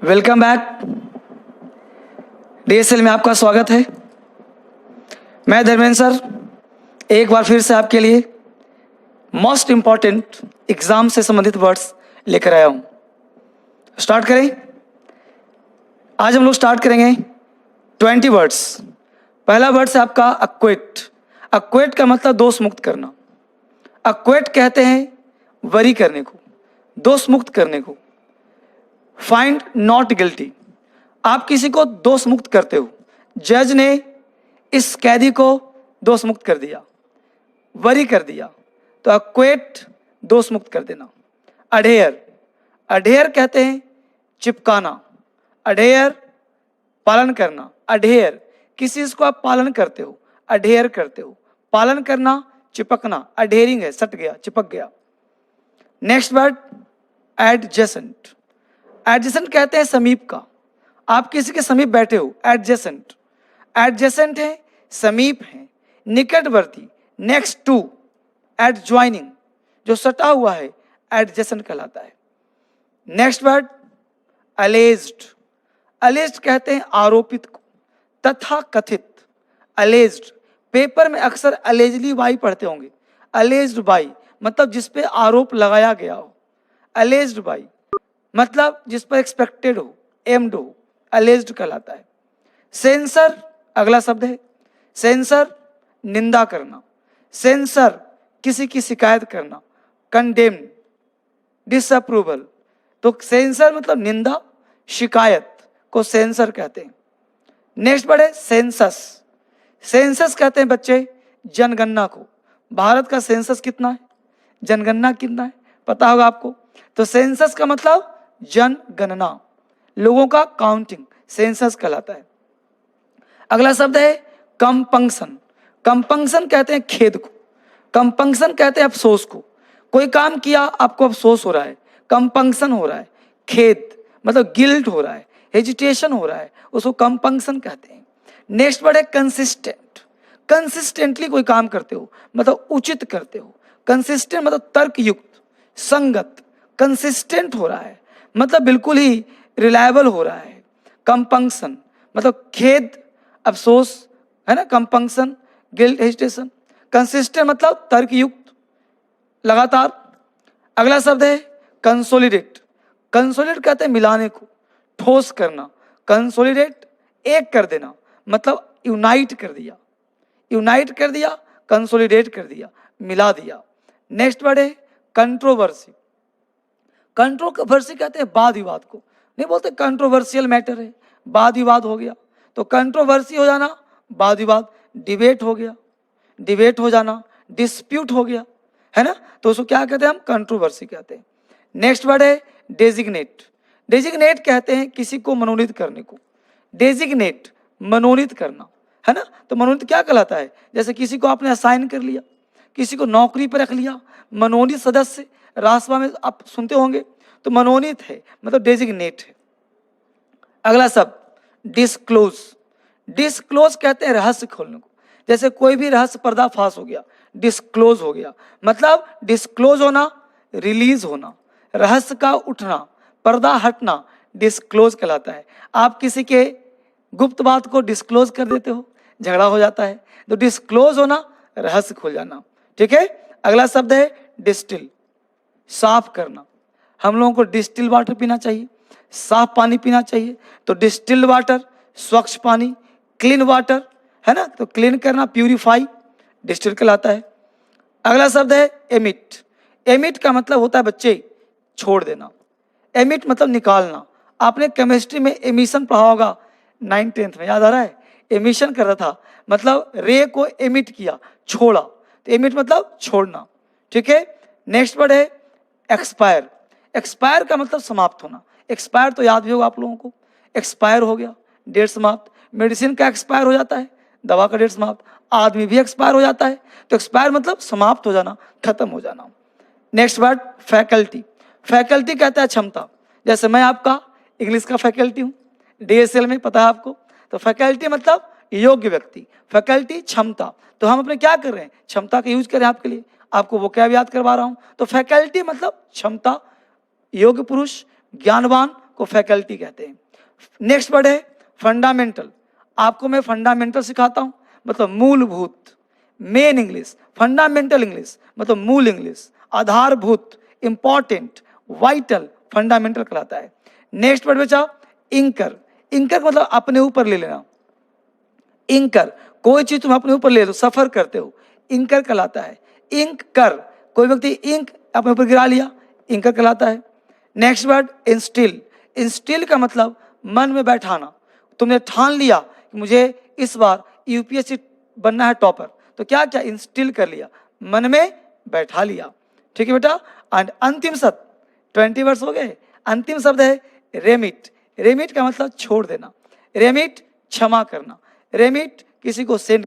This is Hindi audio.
Welcome back. डीएसएल में आपका स्वागत है। मैं धर्मेंद्र सर एक बार फिर से आपके लिए मोस्ट इंपॉर्टेंट एग्जाम से संबंधित वर्ड्स लेकर आया हूं। स्टार्ट करें। आज हम लोग स्टार्ट करेंगे 20 वर्ड्स। पहला वर्ड है आपका अक्वेट। अक्वेट का मतलब दोष मुक्त करना। अक्वेट कहते हैं वरी करने को, दोष मुक्त करने को। फाइंड नॉट गिल्टी, आप किसी को दोष मुक्त करते हो। जज ने इस कैदी को दोष मुक्त कर दिया, वरी कर दिया, तो अक्वेट दोष मुक्त कर देना। अडेयर, अडेयर कहते हैं चिपकाना। अडेयर पालन करना। अडेयर किसी चीज को आप पालन करते हो, अडेयर करते हो। पालन करना, चिपकना। अडेयरिंग है, सट गया, चिपक गया। Next word adjacent. एडजेसेंट कहते हैं समीप का। आप किसी के समीप बैठे हो, एडजेसेंट। एडजेसेंट है समीप है, निकटवर्ती, नेक्स्ट टू। एडज्वाइनिंग जो सटा हुआ है, एडजेसेंट कहलाता है। Next word alleged. अलेज्ड कहते हैं आरोपित को, तथा कथित। अलेज्ड पेपर में अक्सर अलेजली बाई पढ़ते होंगे। अलेज्ड बाई मतलब जिस पे आरोप लगाया गया हो। अलेज्ड बाई मतलब जिस पर एक्सपेक्टेड हो, एम्ड हो, अलेज्ड कहलाता है। सेंसर अगला शब्द है। सेंसर निंदा करना। सेंसर किसी की शिकायत करना। Condemn, disapproval. तो सेंसर मतलब निंदा, शिकायत को सेंसर कहते हैं। नेक्स्ट वर्ड है सेंसस। सेंसस कहते हैं बच्चे जनगणना को। भारत का सेंसस कितना है, जनगणना कितना है पता होगा आपको। तो सेंसस का मतलब जनगणना, लोगों का काउंटिंग, सेंसस कहलाता है। अगला शब्द है कंपंक्शन। कंपंक्शन कहते हैं खेद को। कंपंक्शन कहते हैं अफसोस को। कोई काम किया, आपको अफसोस हो रहा है, कंपंक्शन हो रहा है। खेद मतलब गिल्ट हो रहा है, हेजिटेशन हो रहा है, उसको कंपंक्शन कहते हैं। नेक्स्ट वर्ड है कंसिस्टेंट। कंसिस्टेंटली कोई काम करते हो मतलब उचित करते हो। कंसिस्टेंट मतलब तर्कयुक्त, संगत। कंसिस्टेंट हो रहा है मतलब बिल्कुल ही रिलायबल हो रहा है। कंपंक्शन मतलब खेद, अफसोस, है ना। Compunction, guilt, hesitation. कंसिस्टेंट मतलब तर्कयुक्त, लगातार। अगला शब्द है कंसोलिडेट। कंसोलिडेट कहते हैं मिलाने को, ठोस करना। कंसोलिडेट एक कर देना मतलब यूनाइट कर दिया। यूनाइट कर दिया, कंसोलिडेट कर दिया, मिला दिया। नेक्स्ट वर्ड है कंट्रोवर्सी। कंट्रोवर्सी कहते हैं वाद विवाद को। नहीं बोलते कंट्रोवर्शियल मैटर है, वाद विवाद हो गया तो कंट्रोवर्सी हो जाना, वाद विवाद। डिबेट हो गया, डिबेट हो जाना, डिस्प्यूट हो गया, है ना। तो उसको क्या कहते हैं हम, कंट्रोवर्सी कहते हैं। नेक्स्ट वर्ड है डेजिग्नेट। डेजिग्नेट कहते हैं किसी को मनोनीत करने को। डेजिग्नेट मनोनीत करना, है ना। तो मनोनीत क्या कहलाता है, जैसे किसी को आपने असाइन कर लिया, किसी को नौकरी पर रख लिया, मनोनीत सदस्य राज्यसभा में आप सुनते होंगे, तो मनोनीत है मतलब डेजिग्नेट है। अगला शब्द डिस्क्लोज। डिस्क्लोज कहते हैं रहस्य खोलने को। जैसे कोई भी रहस्य पर्दाफाश हो गया, डिस्क्लोज हो गया, मतलब डिस्क्लोज होना, रिलीज होना, रहस्य का उठना, पर्दा हटना, डिस्क्लोज कहलाता है। आप किसी के गुप्त बात को डिस्क्लोज कर देते हो, झगड़ा हो जाता है। तो डिस्क्लोज होना, रहस्य खुल जाना, ठीक है। अगला शब्द है डिस्टिल, साफ करना। हम लोगों को डिस्टिल वाटर पीना चाहिए, साफ पानी पीना चाहिए। तो डिस्टिल्ड वाटर स्वच्छ पानी, क्लीन वाटर, है ना। तो क्लीन करना, प्यूरिफाई, डिस्टिल कहलाता है। अगला शब्द है एमिट। एमिट का मतलब होता है बच्चे छोड़ देना। एमिट मतलब निकालना। आपने केमिस्ट्री में एमिशन पढ़ा होगा 9th-10th में, याद आ रहा है। एमिशन कर रहा था मतलब रे को एमिट किया, छोड़ा। तो एमिट मतलब छोड़ना, ठीक है। नेक्स्ट वर्ड है एक्सपायर। एक्सपायर का मतलब समाप्त होना। एक्सपायर तो याद भी होगा आप लोगों को, एक्सपायर हो गया, डेट समाप्त। मेडिसिन का एक्सपायर हो जाता है, दवा का डेट समाप्त। आदमी भी एक्सपायर हो जाता है। तो एक्सपायर मतलब समाप्त हो जाना, खत्म हो जाना। Next word faculty. फैकल्टी कहता है क्षमता। जैसे मैं आपका इंग्लिश का फैकल्टी हूँ डीएसएल में, पता है आपको। तो फैकल्टी मतलब योग्य व्यक्ति, फैकल्टी क्षमता। तो हम अपने क्या कर रहे हैं, क्षमता का यूज करें आपके लिए, आपको वोकैब याद करवा रहा हूँ। तो फैकल्टी मतलब क्षमता, योग्य पुरुष, ज्ञानवान, को फैकल्टी कहते हैं। नेक्स्ट वर्ड है फंडामेंटल। आपको मैं फंडामेंटल सिखाता हूं, मतलब मूलभूत, मेन इंग्लिश, फंडामेंटल इंग्लिश मतलब मूल इंग्लिश, आधारभूत, इंपॉर्टेंट, वाइटल, फंडामेंटल कहलाता है। नेक्स्ट वर्ड बचा इंकर। इंकर का मतलब अपने ऊपर ले लेना। इंकर, कोई चीज तुम अपने ऊपर ले लो, सफर करते हो, इंकर कहलाता है। इंक कर, कोई व्यक्ति इंक अपने ऊपर गिरा लिया, इंकर कहलाता है। Next word instil. इंस्टिल का मतलब मन में बैठाना। तुमने ठान लिया कि मुझे इस बार यूपीएससी बनना है टॉपर, तो क्या क्या इंस्टिल कर लिया, मन में बैठा लिया। ठीक है बेटा। एंड अंतिम शब्द, 20 वर्ड्स हो गए। अंतिम शब्द है रेमिट। रेमिट का मतलब छोड़ देना, रेमिट क्षमा करना, रेमिट किसी को सेंड